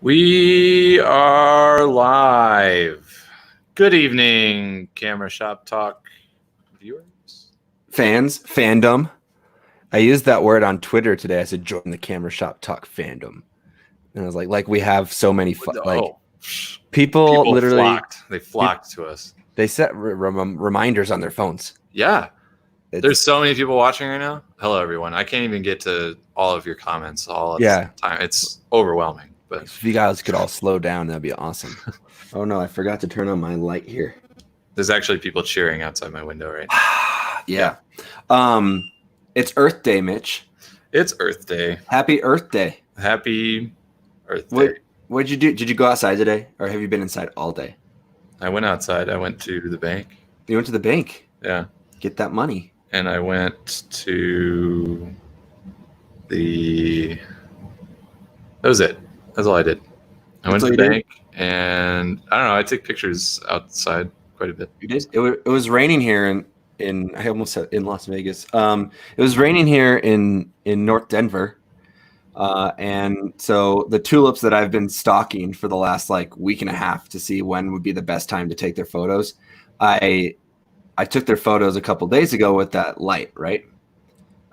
We are live. Good evening, Camera Shop Talk viewers. Fandom. I used that word on Twitter today. I said, join the Camera Shop Talk fandom. And I was like we have so many, people literally flocked. They flocked to us. They set reminders on their phones. Yeah. There's so many people watching right now. Hello, everyone. I can't even get to all of your comments all at the time. It's overwhelming. But if you guys could all slow down, that'd be awesome. Oh, no, I forgot to turn on my light here. There's actually people cheering outside my window right now. Yeah. It's Earth Day, Mitch. It's Earth Day. Happy Earth Day. Happy Earth Day. What'd you do? Did you go outside today, or have you been inside all day? I went outside. I went to the bank. You went to the bank? Yeah. Get that money. And I went to that was it. That's all I did. I went to the bank, and I don't know. I took pictures outside quite a bit. You did? It was raining here in I almost said in Las Vegas. It was raining here in North Denver, and so the tulips that I've been stalking for the last week and a half to see when would be the best time to take their photos. I took their photos a couple days ago with that light, right?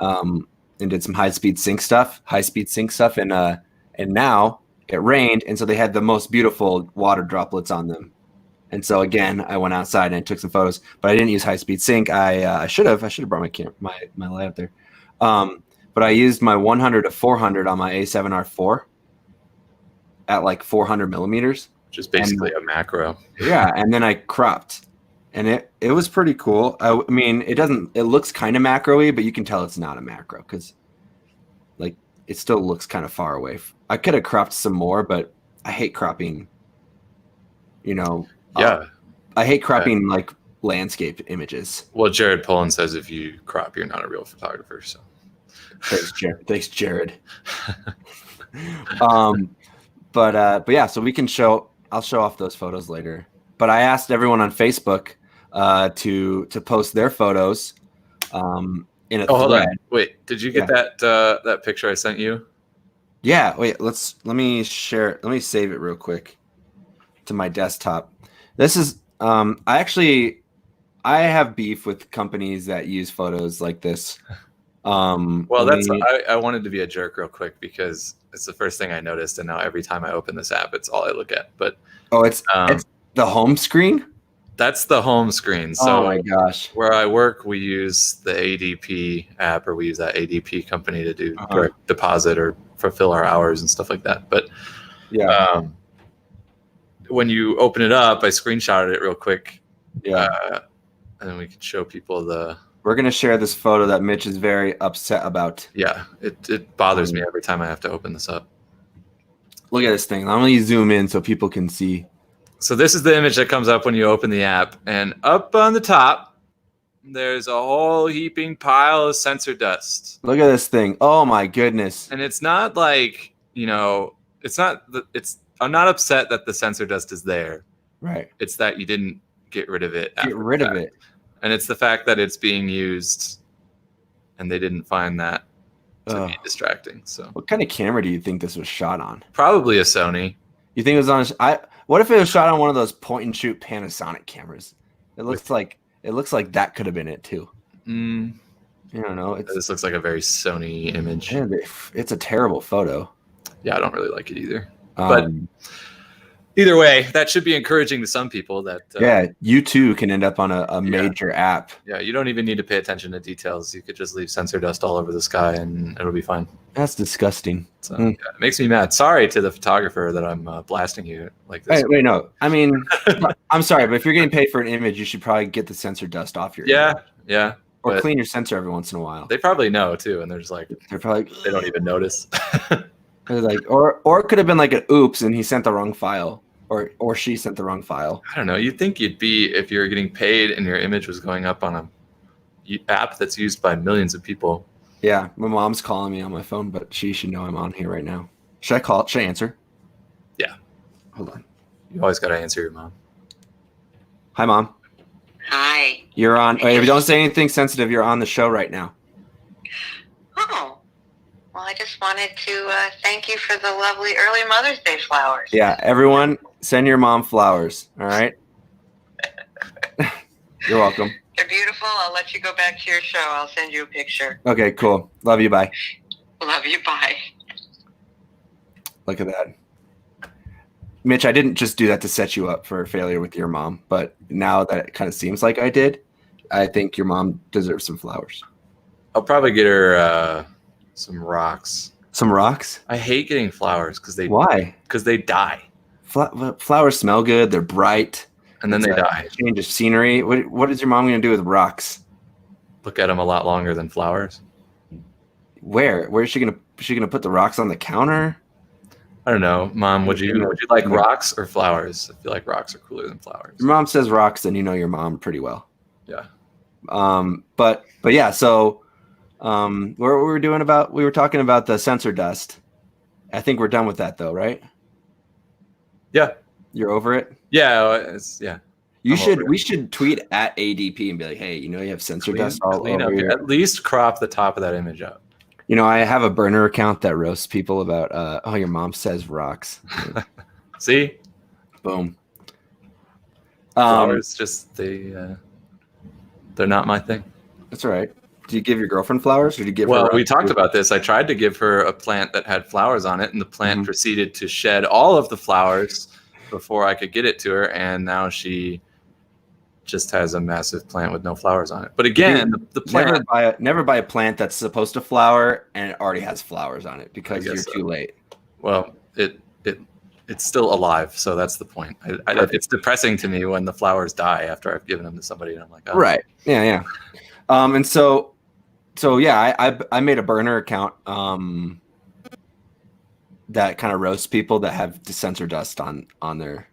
And did some high-speed sync stuff, and now it rained, and so they had the most beautiful water droplets on them. And so again, I went outside and took some photos, but I didn't use high-speed sync. I should have brought my light up there. But I used my 100 to 400 on my A7R4 at 400 millimeters, which is basically a macro. Yeah, and then I cropped, and it was pretty cool. I mean, it looks kind of macro-y, but you can tell it's not a macro because it still looks kind of far away. I could have cropped some more, but I hate cropping. I hate cropping landscape images. Well, Jared Pullen says if you crop, you're not a real photographer. So thanks, Jared. But yeah, so we can I'll show off those photos later. But I asked everyone on Facebook to post their photos in a thread. Hold on. Wait, did you get that picture I sent you? Yeah, wait, let me share it. Let me save it real quick to my desktop. This is I have beef with companies that use photos like this. I wanted to be a jerk real quick because it's the first thing I noticed, and now every time I open this app, it's all I look at. But it's the home screen? That's the home screen. So oh my gosh. Where I work, we use the ADP app, or we use that ADP company to do direct deposit or fulfill our hours and stuff like that. But when you open it up, I screenshotted it real quick. Yeah. And then we can show people We're going to share this photo that Mitch is very upset about. Yeah. It bothers me every time I have to open this up. Look at this thing. Let me zoom in so people can see. So this is the image that comes up when you open the app, and up on the top, there's a whole heaping pile of sensor dust. Look at this thing. Oh my goodness. And it's not I'm not upset that the sensor dust is there. Right. It's that you didn't get rid of it. Get rid of it. And it's the fact that it's being used and they didn't find that to be distracting. So what kind of camera do you think this was shot on? Probably a Sony. You think it was on what if it was shot on one of those point and shoot Panasonic cameras? It looks like that could have been it too. I don't know. This looks like a very Sony image. It's a terrible photo. Yeah, I don't really like it either. But either way, that should be encouraging to some people that you too can end up on a major app. Yeah, you don't even need to pay attention to details. You could just leave sensor dust all over the sky and it'll be fine. That's disgusting. So it makes me mad. Sorry to the photographer that I'm blasting you like this. Wait, no. I mean, I'm sorry, but if you're getting paid for an image, you should probably get the sensor dust off your image. Yeah. Or clean your sensor every once in a while. They probably know too, and they're just they don't even notice. or it could have been an oops, and he sent the wrong file, or she sent the wrong file. I don't know. You'd think you'd be if you're getting paid and your image was going up on a app that's used by millions of people. Yeah, my mom's calling me on my phone, but she should know I'm on here right now. Should I call? Should I answer? Yeah. Hold on. You always got to answer your mom. Hi, Mom. Hi. You're on. Wait, don't say anything sensitive. You're on the show right now. Oh. Well, I just wanted to thank you for the lovely early Mother's Day flowers. Yeah, everyone, send your mom flowers. All right. You're welcome. They're beautiful. I'll let you go back to your show. I'll send you a picture. Okay, cool. Love you. Bye. Love you. Bye. Look at that. Mitch, I didn't just do that to set you up for failure with your mom, but now that it kind of seems like I did, I think your mom deserves some flowers. I'll probably get her some rocks. Some rocks? I hate getting flowers because they Why? Because they die Flowers smell good. They're bright. and then they die. Change of scenery. What is your mom going to do with rocks? Look at them a lot longer than flowers. Where is she going to? Is she going to put the rocks on the counter? I don't know, Mom. Would you like rocks or flowers? I feel like rocks are cooler than flowers. Your mom says rocks, then you know your mom pretty well. Yeah. But yeah. So, what were we were talking about the sensor dust. I think we're done with that, though, right? Yeah. You're over it. Yeah. We should tweet at ADP and be like, hey, you have sensor dust all over up. here. At least crop the top of that image up. I have a burner account that roasts people about, your mom says rocks. See? Boom. Flowers they're not my thing. That's all right. Do you give your girlfriend flowers, or do you give her? Well, we talked about this. I tried to give her a plant that had flowers on it, and the plant proceeded to shed all of the flowers before I could get it to her, and now she just has a massive plant with no flowers on it. But again, the plant... Never buy a plant that's supposed to flower and it already has flowers on it, because you're too late. Well, it's still alive, so that's the point. It's depressing to me when the flowers die after I've given them to somebody, and I'm like, oh. Right. Yeah. And so yeah, I made a burner account that kind of roasts people that have sensor dust on their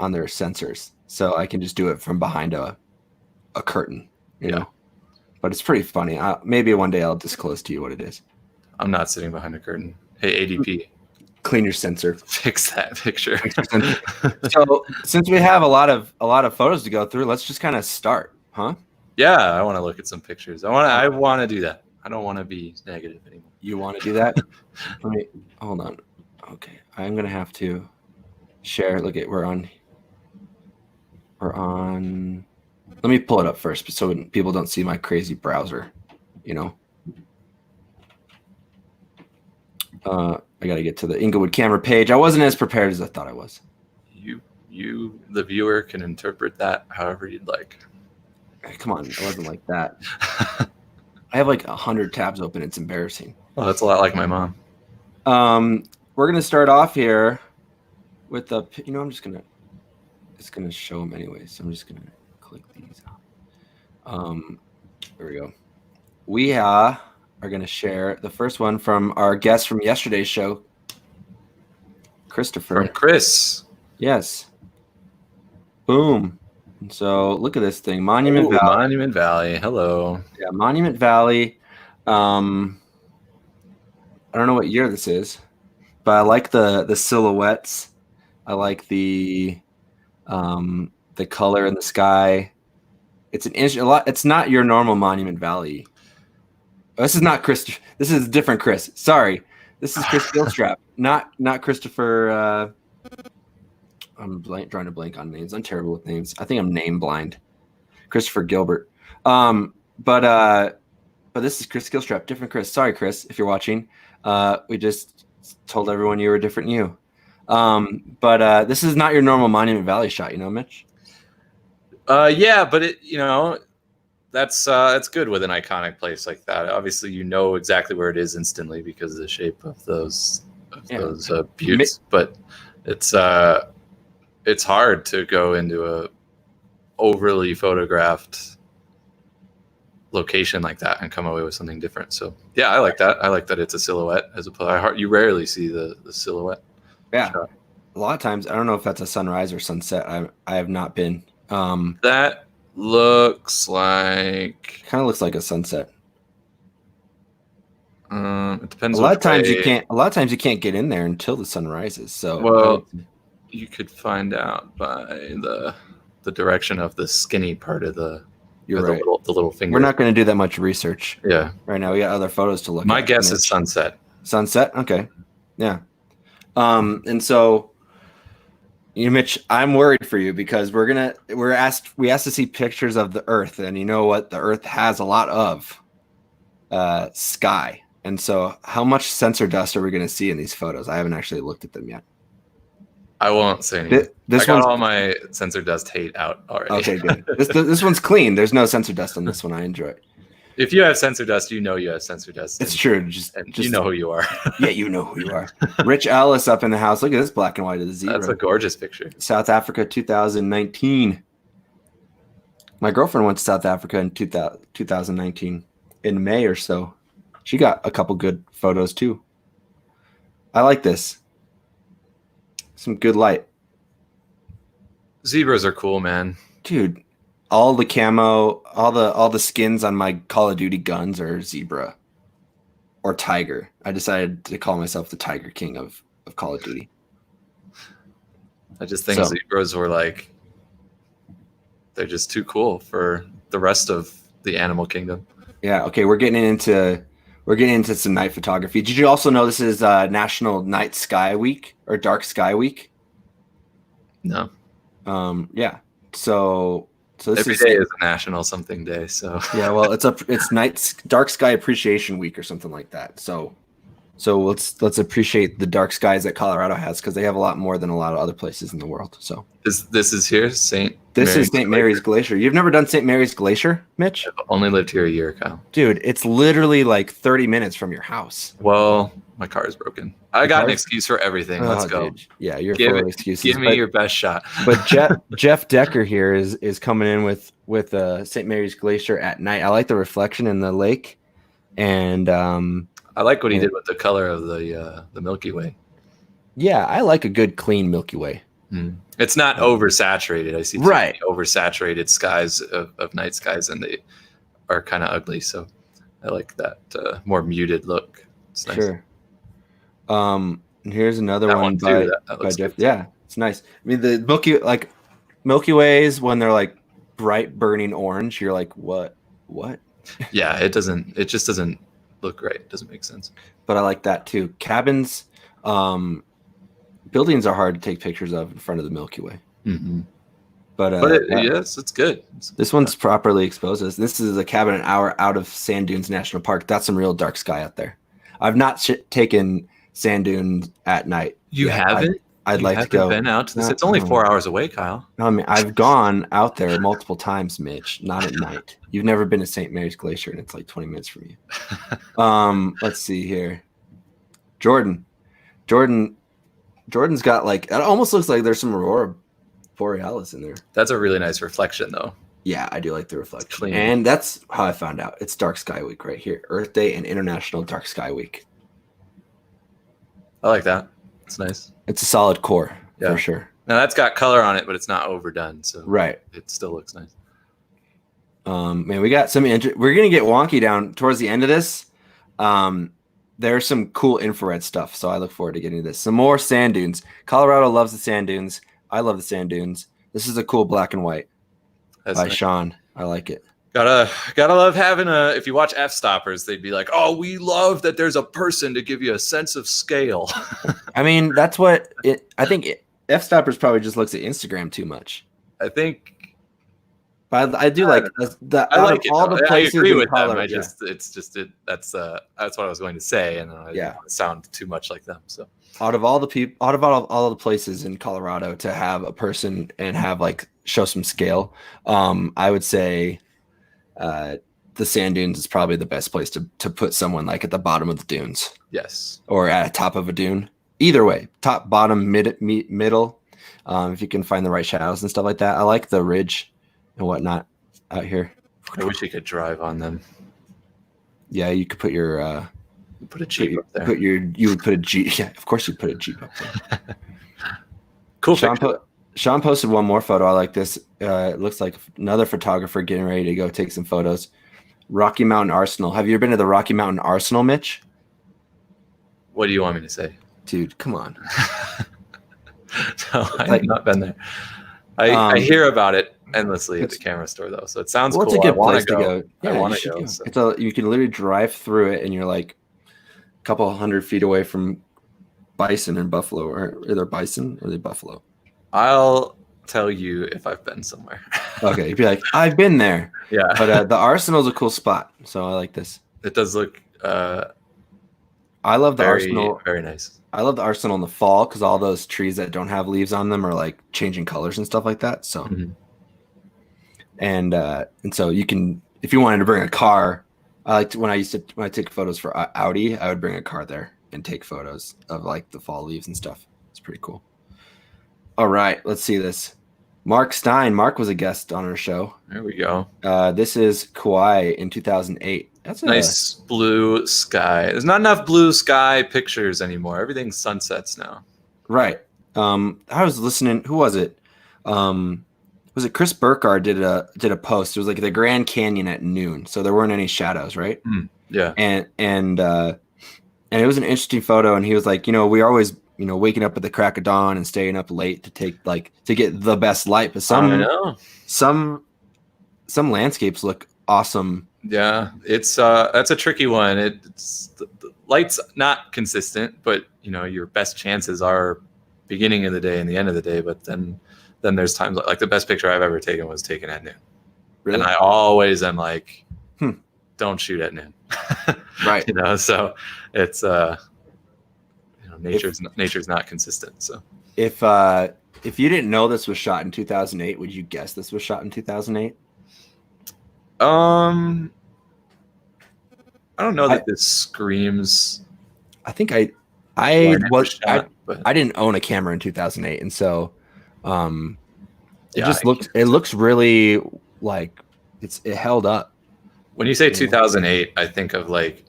sensors. So I can just do it from behind a curtain, you know. But it's pretty funny. Maybe one day I'll disclose to you what it is. I'm not sitting behind a curtain. Hey, ADP. Clean your sensor. Fix that picture. So since we have a lot of photos to go through, let's just kind of start, huh? Yeah, I want to look at some pictures. I want to do that. I don't want to be negative anymore. You want to do that? Hold on. Okay, I'm gonna have to share. Look at we're on. Let me pull it up first, so people don't see my crazy browser. I got to get to the Inglewood camera page. I wasn't as prepared as I thought I was. You, the viewer, can interpret that however you'd like. Hey, come on, it wasn't like that. I have like 100 tabs open. It's embarrassing. Well, that's a lot like my mom. We're gonna start off here with the. I'm just gonna. It's gonna show them anyway, so I'm just gonna click these. There we go. We are gonna share the first one from our guest from yesterday's show, Christopher. From Chris. Yes. Boom. So look at this thing, Monument Valley. Monument Valley. Hello. Yeah, Monument Valley. I don't know what year this is, but I like the silhouettes. I like the color in the sky. It's an inch a lot. It's not your normal Monument Valley. This is not Chris. This is a different Chris. Sorry, this is Chris Gilstrap, not Christopher. I'm drawing a blank on names. I'm terrible with names. I think I'm name blind. Christopher Gilbert. But this is Chris Gilstrap, different Chris. Sorry, Chris, if you're watching. We just told everyone you were a different you. But this is not your normal Monument Valley shot, Mitch? Yeah, but that's good with an iconic place like that. Obviously, exactly where it is instantly because of the shape of those buttes. But it's hard to go into a overly photographed location like that and come away with something different. So yeah, I like that. I like that it's a silhouette as opposed. You rarely see the silhouette. Yeah, shot. A lot of times I don't know if that's a sunrise or sunset. I have not been. That looks like kind of looks like a sunset. It depends. A lot of times you can't get in there until the sun rises. So you could find out by the direction of the skinny part of the You're Or right. The little finger. We're not going to do that much research Yeah. right now. We got other photos to look at. My guess is sunset. Sunset? Okay. Yeah. And so, Mitch, I'm worried for you because we asked to see pictures of the Earth, and you know what? The Earth has a lot of sky. And so how much sensor dust are we going to see in these photos? I haven't actually looked at them yet. I won't say anything. This I got one's all my sensor dust hate out already. okay, good. This one's clean. There's no sensor dust on this one. I enjoy it. If you have sensor dust, you know you have sensor dust. It's true. Just you know who you are. Yeah, you know who you are. Rich Ellis up in the house. Look at this black and white of the zebra. That's a gorgeous picture. South Africa 2019. My girlfriend went to South Africa in 2019 in May or so. She got a couple good photos too. I like this. Some good light. Zebras are cool, man. Dude, all the camo, all the skins on my Call of Duty guns are zebra or tiger. I decided to call myself the Tiger King of Call of Duty. I just think zebras were like, they're just too cool for the rest of the animal kingdom. Yeah. Okay. We're getting into some night photography. Did you also know this is National Night Sky Week or Dark Sky Week? No. Yeah. So this every day is a national something day. So yeah. Well, it's Dark Sky Appreciation Week or something like that. So let's appreciate the dark skies that Colorado has because they have a lot more than a lot of other places in the world. So this is here, St. Mary's Glacier. You've never done St. Mary's Glacier, Mitch? I've only lived here a year, Kyle. Dude, it's literally like 30 minutes from your house. Well, my car is broken. I got an excuse for everything. Let's go. Dude. Yeah, you're full of excuses. Give me your best shot. But Jeff Decker here is coming in with St. Mary's Glacier at night. I like the reflection in the lake, and I like what he did with the color of the Milky Way. Yeah, I like a good clean Milky Way. It's not oversaturated. I see too many oversaturated skies of night skies, and they are kind of ugly. So I like that more muted look. It's nice. Sure. And here's another one by Jeff. Yeah, it's nice. I mean, the Milky Ways when they're like bright burning orange, you're like, what? Yeah, it just doesn't look right. It doesn't make sense. But I like that too. Cabins, buildings are hard to take pictures of in front of the Milky Way. Mm-hmm. But yes, it's good. This one's properly exposed. This is a cabin an hour out of Sand Dunes National Park. That's some real dark sky out there. I've not taken sand dunes at night. You haven't? I'd like to go. Been out to this. It's only 4 hours away, Kyle. No, I mean, I've gone out there multiple times, Mitch. Not at night. You've never been to St. Mary's Glacier, and it's like 20 minutes from you. Let's see here. Jordan's got like, it almost looks like there's some aurora borealis in there. That's a really nice reflection, though. Yeah, I do like the reflection. And that's how I found out. It's Dark Sky Week right here. Earth Day and International Dark Sky Week. I like that. It's nice. It's a solid core, for sure. Now that's got color on it, but it's not overdone, so it still looks nice. Man, we got some. We're gonna get wonky down towards the end of this. There's some cool infrared stuff, so I look forward to getting to this. Some more sand dunes. Colorado loves the sand dunes. I love the sand dunes. This is a cool black and white by Sean. I like it. Gotta love having if you watch F-Stoppers, they'd be like, oh, we love that there's a person to give you a sense of scale. I mean, that's what I think F-Stoppers probably just looks at Instagram too much. I think. But I do like the I like all the places. I agree with them. That's what I was going to say, and I didn't want to sound too much like them. So out of all the places in Colorado to have a person and have like show some scale, I would say the sand dunes is probably the best place to put someone like at the bottom of the dunes. Yes. Or at the top of a dune. Either way, top, bottom, middle. If you can find the right shadows and stuff like that. I like the ridge and whatnot out here. I wish you could drive on them. Yeah, you could put your put a Jeep up there. You would put a Jeep. Yeah, of course you'd put a Jeep up there. Cool. Sean posted one more photo. I like this. It looks like another photographer getting ready to go take some photos. Rocky Mountain Arsenal. Have you ever been to the Rocky Mountain Arsenal, Mitch? What do you want me to say? Dude, come on. No, I have not been there. I hear about it endlessly at the camera store though, so it sounds Well, cool. it's a good I want place to go. I Yeah, want you to should go. go. So. You can literally drive through it, and you're like a couple 100 feet away from bison and buffalo, or either bison or the buffalo. I'll tell you if I've been somewhere. Okay, you'd be like, I've been there. Yeah, But the Arsenal's a cool spot, so I like this. it does look I love the very Arsenal. very nice. I love the Arsenal in the fall because all those trees that don't have leaves on them are like changing colors and stuff like that. So, and so you can, if you wanted to bring a car, I like to, when I take photos for Audi, I would bring a car there and take photos of like the fall leaves and stuff. It's pretty cool. All right, let's see this. Mark Stein. Mark was a guest on our show. There we go. This is Kauai in 2008. That's a Nice blue sky. There's not enough blue sky pictures anymore. Everything's sunsets now. Right. I was listening. Who was it? Was it Chris Burkhardt did a post? It was like the Grand Canyon at noon, so there weren't any shadows, right? Yeah. And it was an interesting photo. And he was like, we are always waking up at the crack of dawn and staying up late to get the best light. But some landscapes look awesome. Yeah, it's that's a tricky one. It's the light's not consistent, but your best chances are beginning of the day and the end of the day. But then there's times like the best picture I've ever taken was taken at noon. Really? And I always am like, don't shoot at noon. Right. So it's nature's not consistent. So if you didn't know this was shot in 2008, would you guess this was shot in 2008? I don't know that this screams. I think I didn't own a camera in 2008, and so it looks really like it held up. When you say 2008, I think of like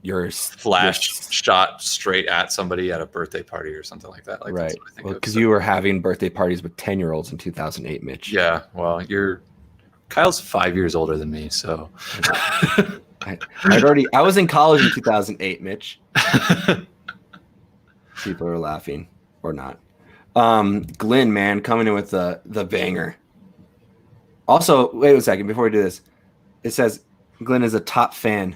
your flash shot straight at somebody at a birthday party or something like that. Like right. Well, because you were having birthday parties with 10-year-olds in 2008, Mitch. Yeah. Well, Kyle's 5 years older than me, so I was in college in 2008, Mitch. People are laughing or not. Glenn, man, coming in with the banger. Also, wait a second before we do this. It says Glenn is a top fan.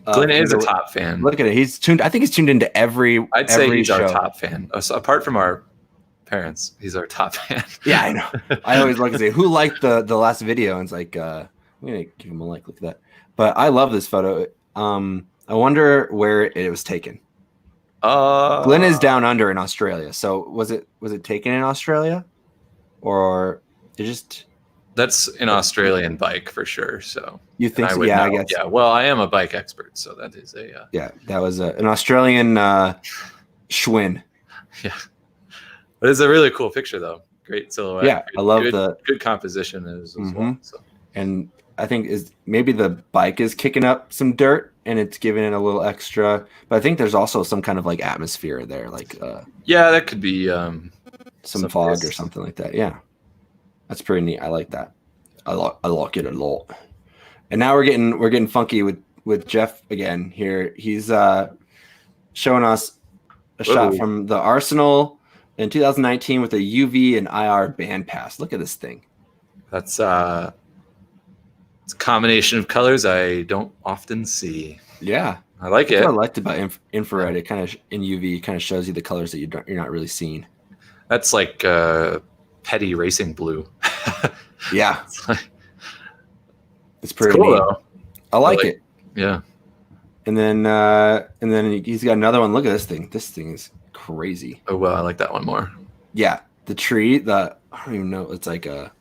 Glenn is a top fan. Look at it. He's tuned. I think he's tuned into every. I'd say he's show. our top fan. So apart from our parents, he's our top fan. Yeah, I know. I always like to say who liked the last video, and it's like I'm gonna give him a like. Look at that. But I love this photo. I wonder where it was taken. Glenn is down under in Australia. So was it taken in Australia, or it just? That's an Australian bike for sure. So you think so? Yeah, I guess. Yeah. Well, I am a bike expert, so that is a. Yeah, that was an Australian Schwinn. Yeah, but it's a really cool picture, though. Great silhouette. Yeah, I love good composition as well. So. And I think maybe the bike is kicking up some dirt and it's giving it a little extra. But I think there's also some kind of like atmosphere there, like that could be some fog or something like that. Yeah, that's pretty neat. I like that. I like it a lot. And now we're getting funky with Jeff again here. He's showing us a shot from the Arsenal in 2019 with a UV and IR band pass. Look at this thing. That's it's a combination of colors I don't often see. Yeah, I like it. What I liked about infrared, it kind of in UV kind of shows you the colors that you're not really seeing. That's like petty racing blue. Yeah, it's pretty cool neat. though. I like it. Yeah. And then he's got another one. Look at this thing. This thing is crazy. Oh well, I like that one more. Yeah, the tree. I don't even know. It's like a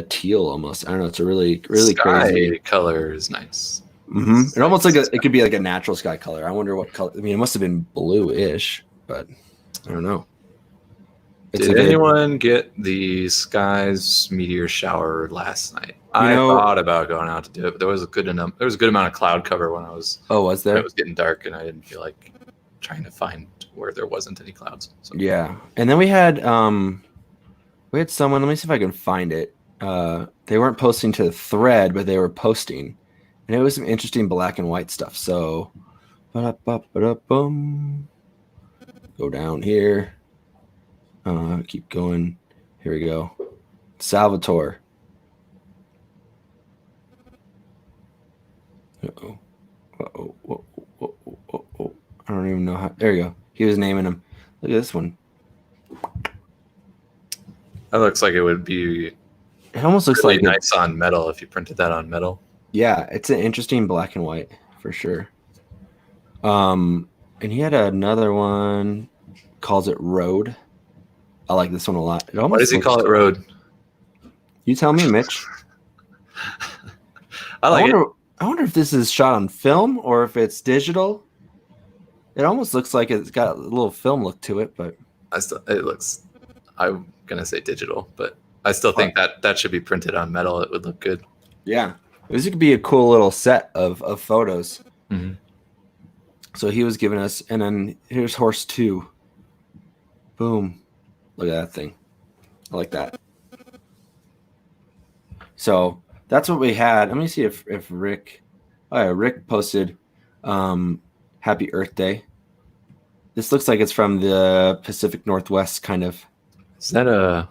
teal almost. I don't know. It's a really Sky crazy color is nice. Mm-hmm. It almost like it could be like a natural sky color. I wonder what color. I mean, it must have been bluish, but I don't know. Did anyone get the skies meteor shower last night? I thought about going out to do it, but there was a good amount of cloud cover when I was. Oh, was there? It was getting dark, and I didn't feel like trying to find where there wasn't any clouds. So. Yeah, and then we had someone. Let me see if I can find it. They weren't posting to the thread, but they were posting, and it was some interesting black and white stuff. So, go down here. Keep going. Here we go. Salvatore. Uh-oh. Uh-oh. Uh-oh. I don't even know how. There you go. He was naming them. Look at this one. That looks like it would be It almost looks really like nice on metal if you printed that on metal. Yeah, it's an interesting black and white for sure. And he had another one, calls it Road. I like this one a lot. Why does he call it Road? You tell me, Mitch. I wonder if this is shot on film or if it's digital. It almost looks like it's got a little film look to it, but it looks. I'm gonna say digital, but I still think that should be printed on metal. It would look good. Yeah, this could be a cool little set of photos. Mm-hmm. So he was giving us, and then here's horse 2. Boom! Look at that thing. I like that. So that's what we had. Let me see if Rick. Oh yeah, Rick posted Happy Earth Day. This looks like it's from the Pacific Northwest, kind of. Is that a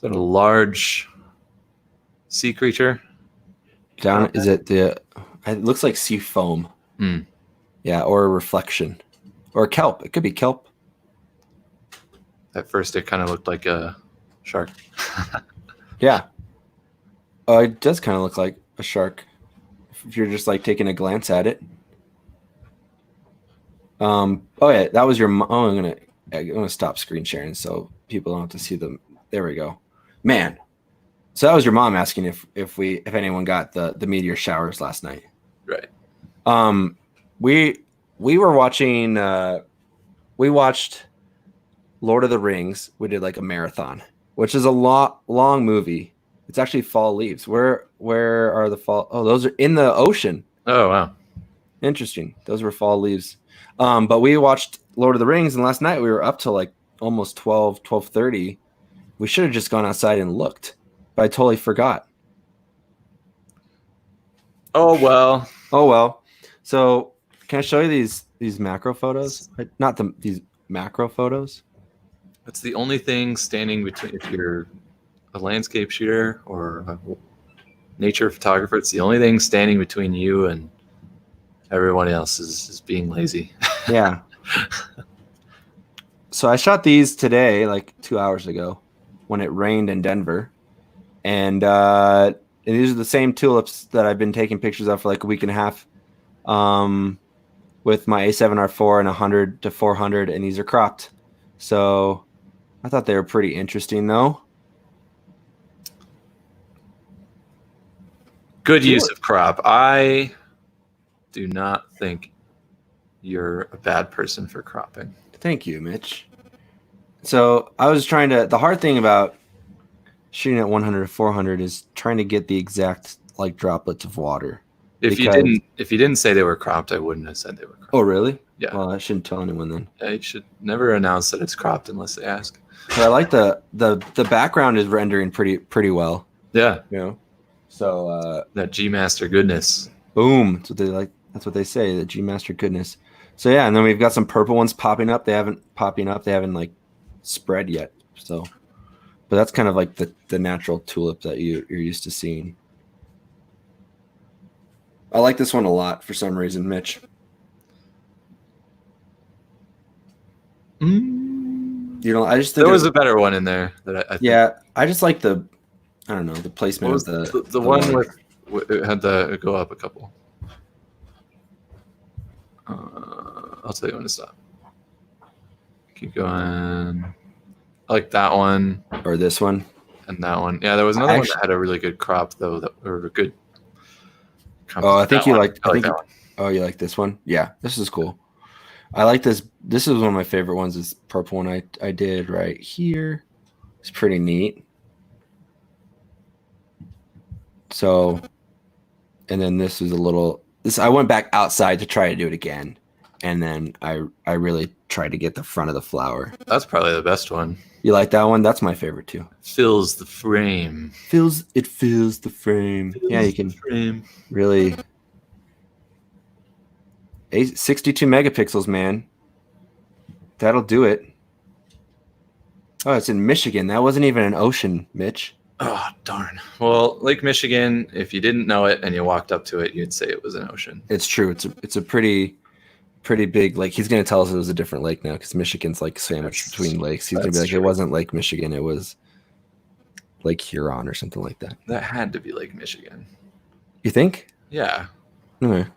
large sea creature? Down is it the? It looks like sea foam. Hmm. Yeah, or a reflection, or kelp. It could be kelp. At first, it kind of looked like a shark. Yeah. Oh, it does kind of look like a shark if you're just like taking a glance at it. Oh yeah, that was your. Oh, I'm gonna stop screen sharing so people don't have to see them. There we go, man. So that was your mom asking if anyone got the meteor showers last night. Right. We were watching. We watched Lord of the Rings. We did like a marathon, which is a long movie. It's actually fall leaves. Where are the fall? Oh, those are in the ocean. Oh, wow. Interesting. Those were fall leaves. But we watched Lord of the Rings, and last night we were up till like almost 12:30. We should have just gone outside and looked, but I totally forgot. Oh, well. Oh, well. So can I show you these macro photos? Not these macro photos. That's the only thing standing between, if you're a landscape shooter or a nature photographer, it's the only thing standing between you and everyone else is being lazy. Yeah. So I shot these today, like 2 hours ago, when it rained in Denver. And these are the same tulips that I've been taking pictures of for like a week and a half with my A7R4 and 100 to 400, and these are cropped. So I thought they were pretty interesting, though. Good use of crop. I do not think you're a bad person for cropping. Thank you, Mitch. So I was trying to. The hard thing about shooting at 100 to 400 is trying to get the exact like droplets of water. If you didn't say they were cropped, I wouldn't have said they were cropped. Oh, really? Yeah. Well, I shouldn't tell anyone then. Yeah, you should never announce that it's cropped unless they ask. But I like the background is rendering pretty well. Yeah. You know. So that G Master goodness. Boom. That's what they like. That's what they say. The G Master goodness. So yeah, and then we've got some purple ones popping up. They haven't like spread yet. So, but that's kind of like the natural tulip that you're used to seeing. I like this one a lot for some reason, Mitch. You know, I just think there was a better one in there that I think. Yeah, I just like the placement of the one with it had the go up a couple. I'll tell you when to stop. Keep going. I like that one. Or this one. And that one. Yeah, there was another one that had a really good crop though, or a good. Oh, I think you like. I like that one. Oh, you like this one? Yeah, this is cool. I like this. This is one of my favorite ones. This purple one I did right here. It's pretty neat. So, and then this is a little. I went back outside to try to do it again, and then I really tried to get the front of the flower. That's probably the best one. You like that one? That's my favorite too. Fills the frame. Fills the frame. Yeah, you can really. 62 megapixels, man. That'll do it. Oh, it's in Michigan. That wasn't even an ocean, Mitch. Oh, darn. Well, Lake Michigan, if you didn't know it and you walked up to it, you'd say it was an ocean. It's true. It's a pretty big lake. He's going to tell us it was a different lake now because Michigan's like sandwiched between lakes. He's going to be like, it wasn't Lake Michigan. It was Lake Huron or something like that. That had to be Lake Michigan. You think? Yeah. Okay.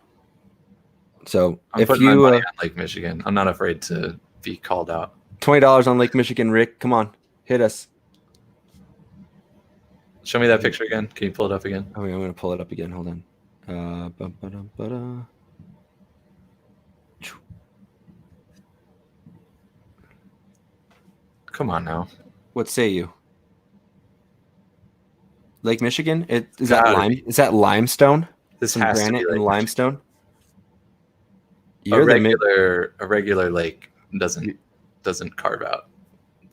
So I'm if putting my you money on Lake Michigan, I'm not afraid to be called out. $20 on Lake Michigan, Rick, come on, hit us. Show me that picture again. Can you pull it up again? Oh, I'm going to pull it up again. Hold on. Come on now. What say you? Lake Michigan? Is that limestone? This Some has granite to be and Lake limestone. A regular lake doesn't carve out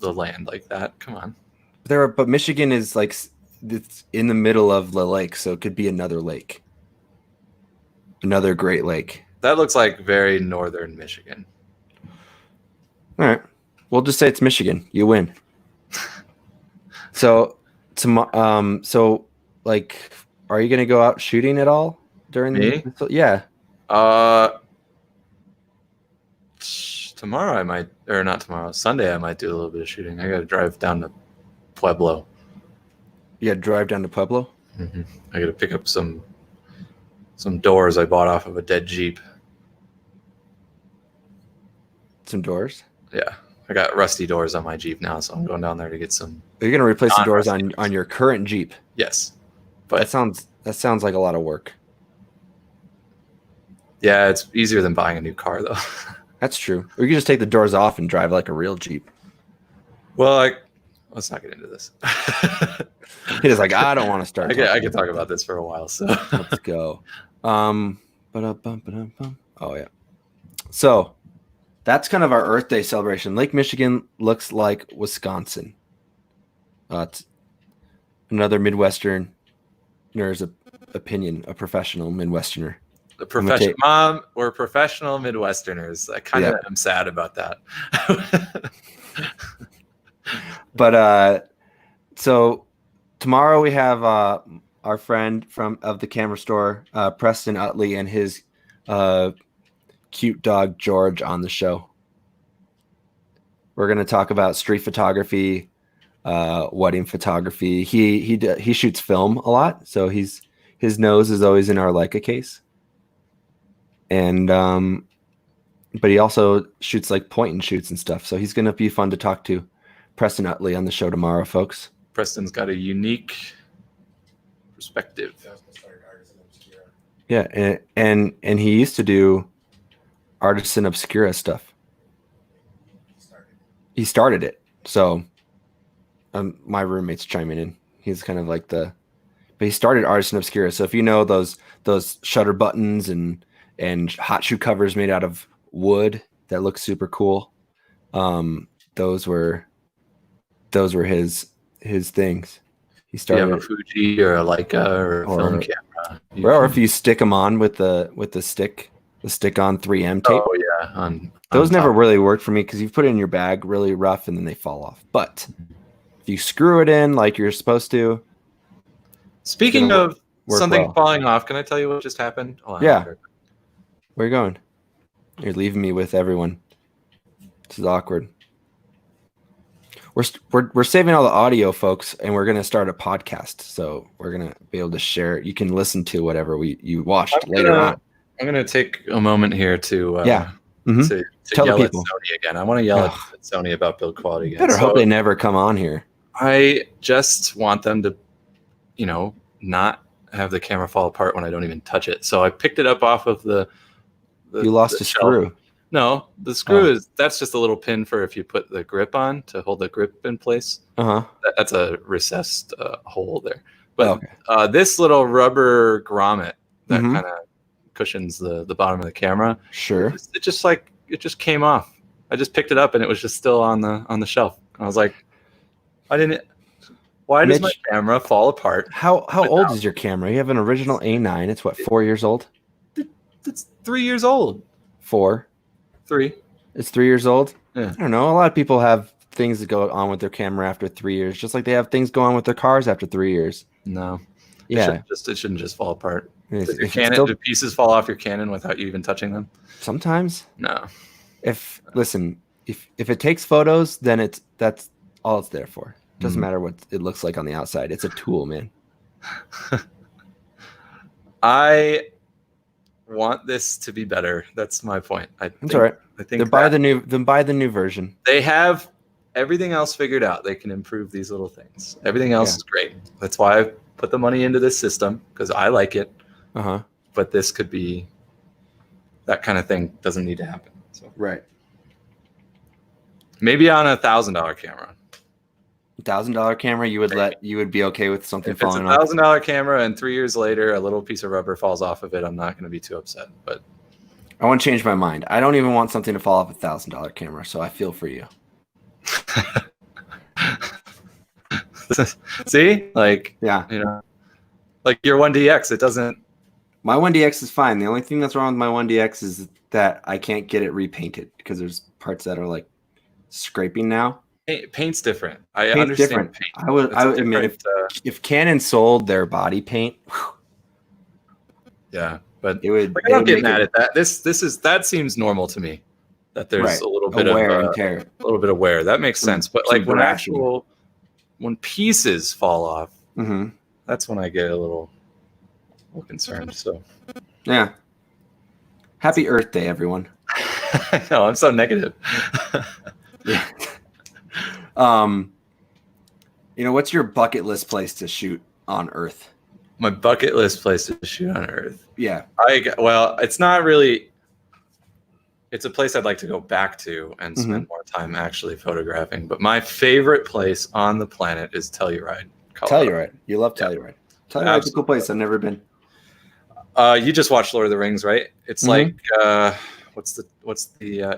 the land like that. Come on. But Michigan is like it's in the middle of the lake, so it could be another lake, another Great Lake. That looks like very northern Michigan. All right, we'll just say it's Michigan. You win. So like, are you gonna go out shooting at all during Me? Yeah. Tomorrow I might, or not tomorrow, Sunday I might do a little bit of shooting. I got to drive down to Pueblo. You got to drive down to Pueblo? Mm-hmm. I got to pick up some doors I bought off of a dead Jeep. Some doors? Yeah. I got rusty doors on my Jeep now, so I'm going down there to get some. Are you going to replace the doors on your current Jeep? Yes. But that sounds like a lot of work. Yeah, it's easier than buying a new car, though. That's true. Or you can just take the doors off and drive like a real Jeep. Well, let's not get into this. He's like, I don't want to start. I could talk about this for a while, so let's go. Oh yeah. So that's kind of our Earth Day celebration. Lake Michigan looks like Wisconsin. It's another Midwesterner's opinion, a professional Midwesterner. Mom, we're professional Midwesterners. I kind of am sad about that. But so tomorrow we have our friend of the camera store, Preston Utley, and his cute dog George on the show. We're going to talk about street photography, wedding photography. He shoots film a lot, so his nose is always in our Leica case. And but he also shoots like point and shoots and stuff. So he's gonna be fun to talk to. Preston Utley on the show tomorrow, folks. Preston's got a unique perspective. Yeah, and he used to do Artisan Obscura stuff. He started it. So my roommate's chiming in. He's kind of like but he started Artisan Obscura. So if you know those shutter buttons and hot shoe covers made out of wood that look super cool. Those were his things. He started. You have a Fuji or a Leica or a film camera. Or if you stick them on with the stick-on 3M tape. Oh yeah, those never really worked for me because you put it in your bag really rough and then they fall off. But if you screw it in like you're supposed to. Speaking of something falling off, can I tell you what just happened? Yeah. Where are you going? You're leaving me with everyone. This is awkward. We're saving all the audio, folks, and we're gonna start a podcast. So we're gonna be able to share it. You can listen to whatever you watched later on. I'm gonna take a moment here to to tell yell the at people. Sony again. I want to yell at Sony about build quality again. Better hope they never come on here. I just want them to, not have the camera fall apart when I don't even touch it. So I picked it up off of the you lost a screw. No, the screw that's just a little pin for if you put the grip on to hold the grip in place. That's a recessed hole there. But this little rubber grommet that kind of cushions the bottom of the camera. Sure. It just came off. I just picked it up and it was just still on the shelf. I was like, why does my camera fall apart? How old is your camera? You have an original A9. It's what, 4 years old? It's 3 years old. 4. 3. It's 3 years old? Yeah. I don't know. A lot of people have things that go on with their camera after 3 years, just like they have things go on with their cars after 3 years. No. Yeah. It shouldn't just fall apart. If Does your it's Canon, still- do pieces fall off your Canon without you even touching them? Sometimes. No. If it takes photos, then that's all it's there for. Doesn't Mhm. matter what it looks like on the outside. It's a tool, man. I want this to be better. That's my point. That's all right. I think Then buy the new version. they have everything else figured out. They can improve these little things. Everything else is great. That's why I put the money into this system, because I like it. Uh-huh. But this could be, that kind of thing doesn't need to happen. So Right. maybe on a $1,000 camera. $1,000 camera, you would be okay with something If it's a falling off. $1,000 camera and 3 years later a little piece of rubber falls off of it, I'm not going to be too upset. But I want to change my mind. I don't even want something to fall off a $1,000 camera, so I feel for you. see, like, Yeah. you know, like your 1DX, it doesn't. My 1DX is fine. The only thing that's wrong with my 1DX is that I can't get it repainted because there's parts that are like scraping now. Paint's different. I Paint's understand different. paint. I would admit if Canon sold their body paint, yeah, but it would. I'm not getting mad at that. That seems normal to me. That there's Right. a little bit wear of and tear. a little bit of wear. That makes sense. But like some thrashing. when pieces fall off, Mm-hmm. that's when I get a little concerned. So Yeah. Happy Earth Day, everyone. I know I'm so negative. Yeah. What's your bucket list place to shoot on Earth? My bucket list place to shoot on Earth. Yeah. It's not really. It's a place I'd like to go back to and spend more time actually photographing. But my favorite place on the planet is Telluride, Colorado. Telluride. You love Telluride. Telluride's a cool place. I've never been. You just watched Lord of the Rings, right? It's like what's the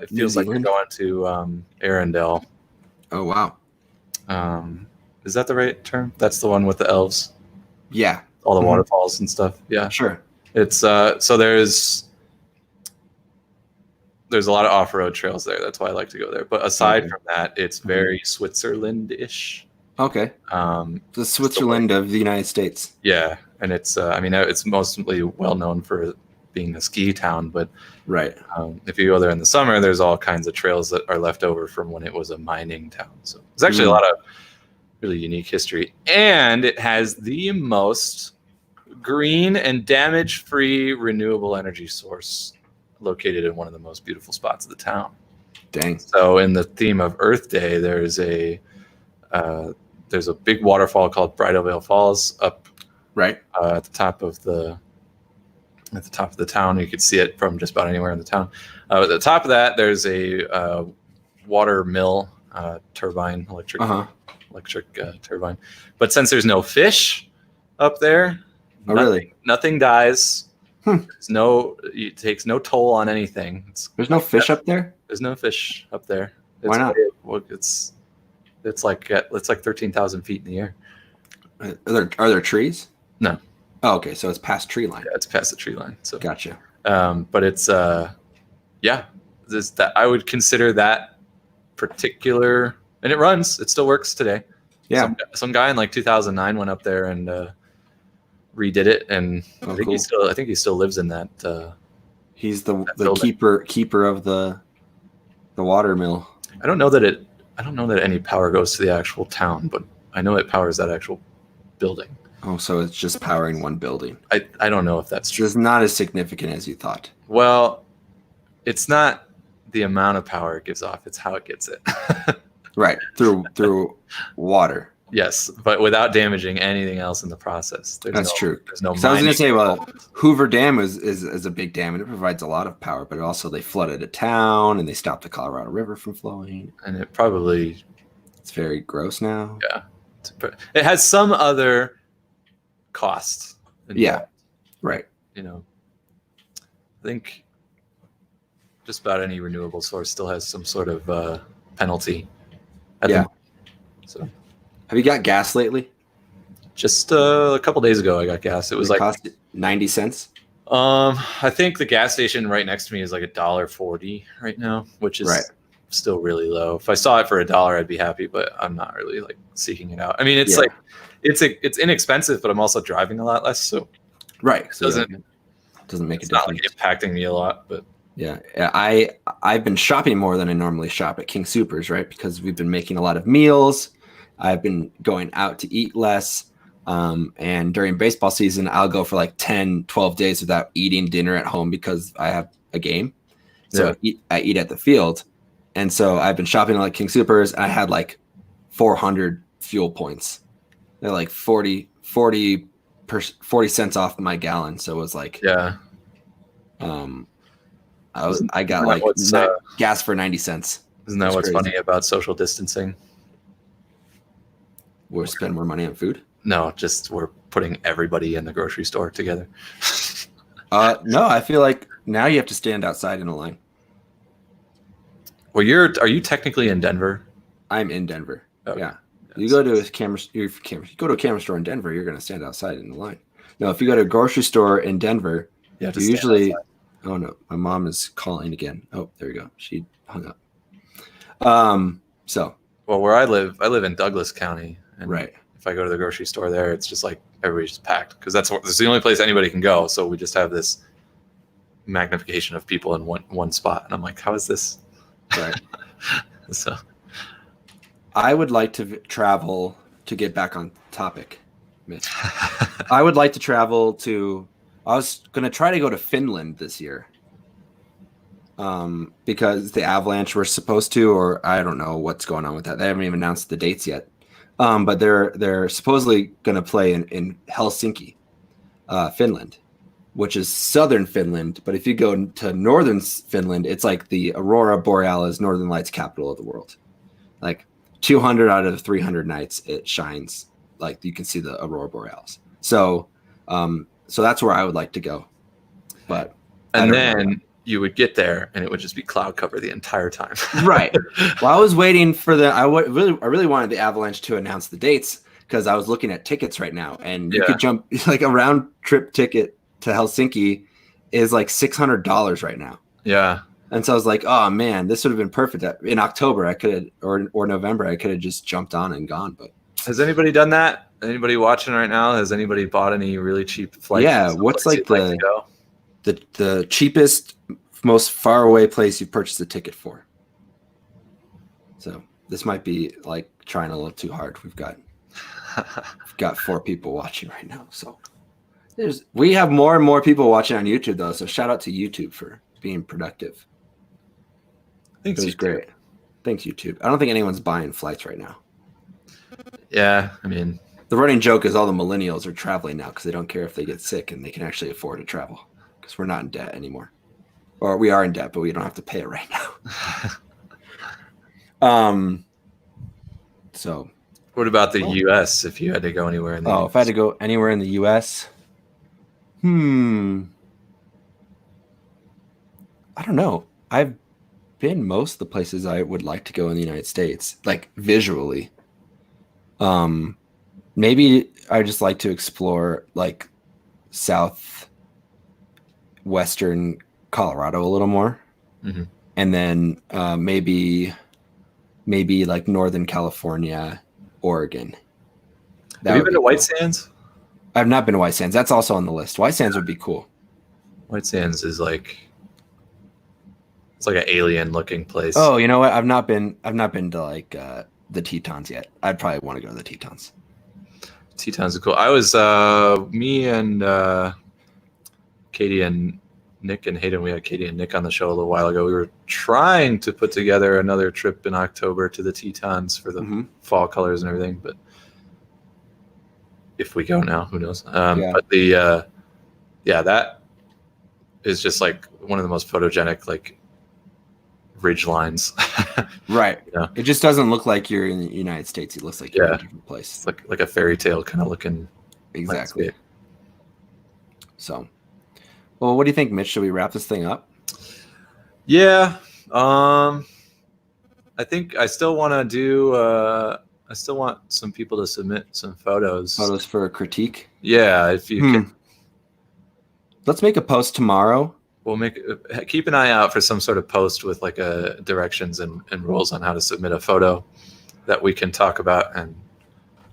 it feels like you're going to Arendelle. Oh wow. Is that the right term? That's the one with the elves. Yeah. All the waterfalls and stuff. Yeah. Sure. It's so there's a lot of off-road trails there. That's why I like to go there. But aside from that, it's very Switzerland-ish. Okay. The Switzerland of the United States. Yeah, and it's it's mostly well known for being a ski town, but right. If you go there in the summer, there's all kinds of trails that are left over from when it was a mining town. So there's actually a lot of really unique history, and it has the most green and damage-free renewable energy source located in one of the most beautiful spots of the town. Dang. So in the theme of Earth Day, there's a big waterfall called Bridal Falls up at the top of the town. You could see it from just about anywhere in the town. At the top of that, there's a water mill turbine, electric turbine. But since there's no fish up there, nothing dies. It takes no toll on anything. There's no fish up there? There's no fish up there. Why not? It's like 13,000 feet in the air. Are there trees? No. Oh, okay. So it's past tree line. Yeah, it's past the tree line. So gotcha. But it's I would consider that particular, and it still works today. Yeah. Some guy in like 2009 went up there and redid it, and I think he still lives in that. He's the keeper of the water mill. I don't know that any power goes to the actual town, but I know it powers that actual building. Oh, so it's just powering one building. I don't know if that's true. It's not as significant as you thought. Well, it's not the amount of power it gives off; it's how it gets it. Right, through water. Yes, but without damaging anything else in the process. That's true. There's no. I was going to say, well, Hoover Dam is a big dam, and it provides a lot of power. But also, they flooded a town, and they stopped the Colorado River from flowing. And it's very gross now. Yeah, it has some other cost. Yeah, right. I think just about any renewable source still has some sort of penalty. So. Have you got gas lately? Just a couple days ago, I got gas. It was cost 90 cents. I think the gas station right next to me is like $1.40 right now, which is still really low. If I saw it for $1, I'd be happy, but I'm not really like seeking it out. I mean, it's Yeah. like it's inexpensive, but I'm also driving a lot less, so Right. So doesn't doesn't make a it's not like difference. impacting me a lot. But Yeah, I've been shopping more than I normally shop at King Supers, right? Because we've been making a lot of meals. I've been going out to eat less. And during baseball season, I'll go for like 10, 12 days without eating dinner at home because I have a game. So I eat at the field. And so I've been shopping at like King Supers, and I had like 400 fuel points. They're like 40 cents off my gallon. So it was like, yeah, I got Isn't like that what's, gas for 90 cents. isn't that It's what's crazy. funny about social distancing? We'll spend more money on food. No, just we're putting everybody in the grocery store together. No, I feel like now you have to stand outside in a line. Well, are you technically in Denver? I'm in Denver. Okay. Yeah. You go to a camera store in Denver, you're going to stand outside in the line. No, if you go to a grocery store in Denver, You have to you stand usually. outside. Oh no, my mom is calling again. Oh, there you go. She hung up. So Well, where I live in Douglas County, and right. if I go to the grocery store there, it's just like everybody's just packed because that's the only place anybody can go. So we just have this magnification of people in one spot, and I'm like, how is this? Right. So I would like to travel to get back on topic, Mitch. I would like to travel to. I was going to try to go to Finland this year, because the Avalanche were supposed to, or I don't know what's going on with that. They haven't even announced the dates yet, but they're supposedly going to play in Helsinki, Finland, which is southern Finland. But if you go to northern Finland, it's like the Aurora Borealis, Northern Lights capital of the world. Like 200 out of 300 nights, it shines. Like you can see the Aurora Borealis. So that's where I would like to go. But and then you would get there, and it would just be cloud cover the entire time. Right. Well, I was waiting for I really wanted the Avalanche to announce the dates because I was looking at tickets right now, and you could jump like a round trip ticket to Helsinki is like $600 right now. Yeah. And so I was like, oh man, this would have been perfect. In October, I could have, or November, I could have just jumped on and gone. But has anybody done that? Anybody watching right now? Has anybody bought any really cheap flights? Yeah. What's like the cheapest, most far away place you purchased a ticket for? So this might be like trying a little too hard. We've got 4 people watching right now. So we have more and more people watching on YouTube though. So shout out to YouTube for being productive. Thanks, it was YouTube. Great. Thanks, YouTube. I don't think anyone's buying flights right now. Yeah, I mean, the running joke is all the millennials are traveling now because they don't care if they get sick and they can actually afford to travel because we're not in debt anymore. Or we are in debt, but we don't have to pay it right now. So what about the US if you had to go anywhere in the US? If I had to go anywhere in the US? I don't know. I've been most of the places I would like to go in the United States, like visually. Maybe I just like to explore like southwestern Colorado a little more, and then maybe like Northern California, Oregon. Have you been to White Sands? I've not been to White Sands. That's also on the list. White Sands would be cool. White Sands is like it's like an alien looking place. Oh, you know what? I've not been to like the Tetons yet. I'd probably want to go to the Tetons. Tetons are cool. I was me and Katie and Nick and Hayden. We had Katie and Nick on the show a little while ago. We were trying to put together another trip in October to the Tetons for the fall colors and everything, but if we go now, who knows? But that is just like one of the most photogenic like ridge lines. Right. Yeah. It just doesn't look like you're in the United States. It looks like you're in a different place. It's like a fairy tale kind of looking. Exactly. landscape. So, well, what do you think, Mitch? Should we wrap this thing up? Yeah. I think I still want to do. I still want some people to submit some photos. Photos for a critique. Yeah, if you can. Let's make a post tomorrow we'll keep an eye out for some sort of post with like a directions and rules on how to submit a photo that we can talk about, and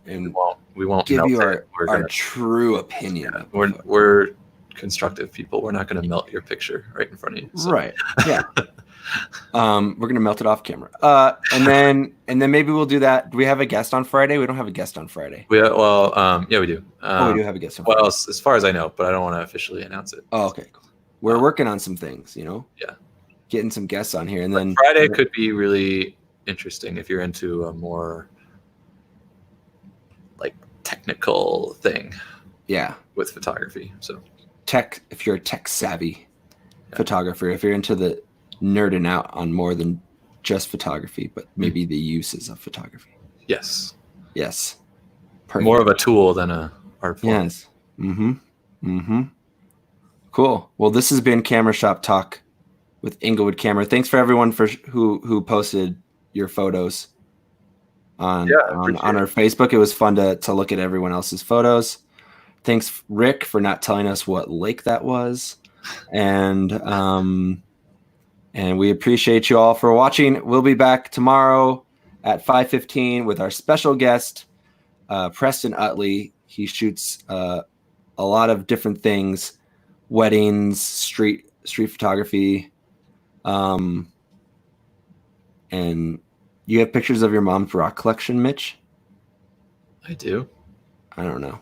we won't give melt you it. our true opinion. We're constructive people. We're not going to melt your picture right in front of you. So. Right. Yeah. We're gonna melt it off camera. And then maybe we'll do that. Do we have a guest on Friday? We don't have a guest on Friday. Yeah, we do. We do have a guest on Friday. Well, as far as I know, but I don't want to officially announce it. Oh, okay. Cool. We're working on some things, Yeah. Getting some guests on here, and then Friday could be really interesting if you're into a more like technical thing. Yeah. With photography, so if you're a tech savvy photographer, if you're into the nerding out on more than just photography, but maybe the uses of photography. Yes. Perfect. More of a tool than a art form. Yes. Cool. Well, this has been Camera Shop Talk with Inglewood Camera. Thanks for everyone who posted your photos on our Facebook. It was fun to look at everyone else's photos. Thanks, Rick, for not telling us what lake that was. And we appreciate you all for watching. We'll be back tomorrow at 5:15 with our special guest, Preston Utley. He shoots a lot of different things, weddings, street photography. And you have pictures of your mom's rock collection, Mitch? I do. I don't know.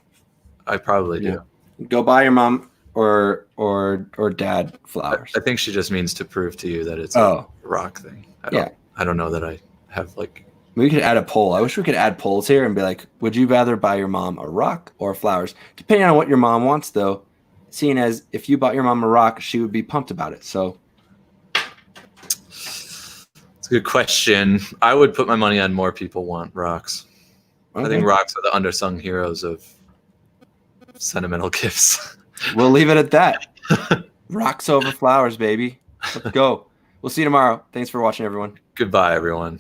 I probably do. Go buy your mom or dad flowers. I think she just means to prove to you that it's a rock thing. I don't know that I have like. We could add a poll. I wish we could add polls here and be like, would you rather buy your mom a rock or flowers? Depending on what your mom wants, though, seeing as if you bought your mom a rock, she would be pumped about it. So it's a good question. I would put my money on more people want rocks. Okay. I think rocks are the undersung heroes of sentimental gifts. We'll leave it at that. Rocks over flowers, baby. Let's go. We'll see you tomorrow. Thanks for watching, everyone. Goodbye, everyone.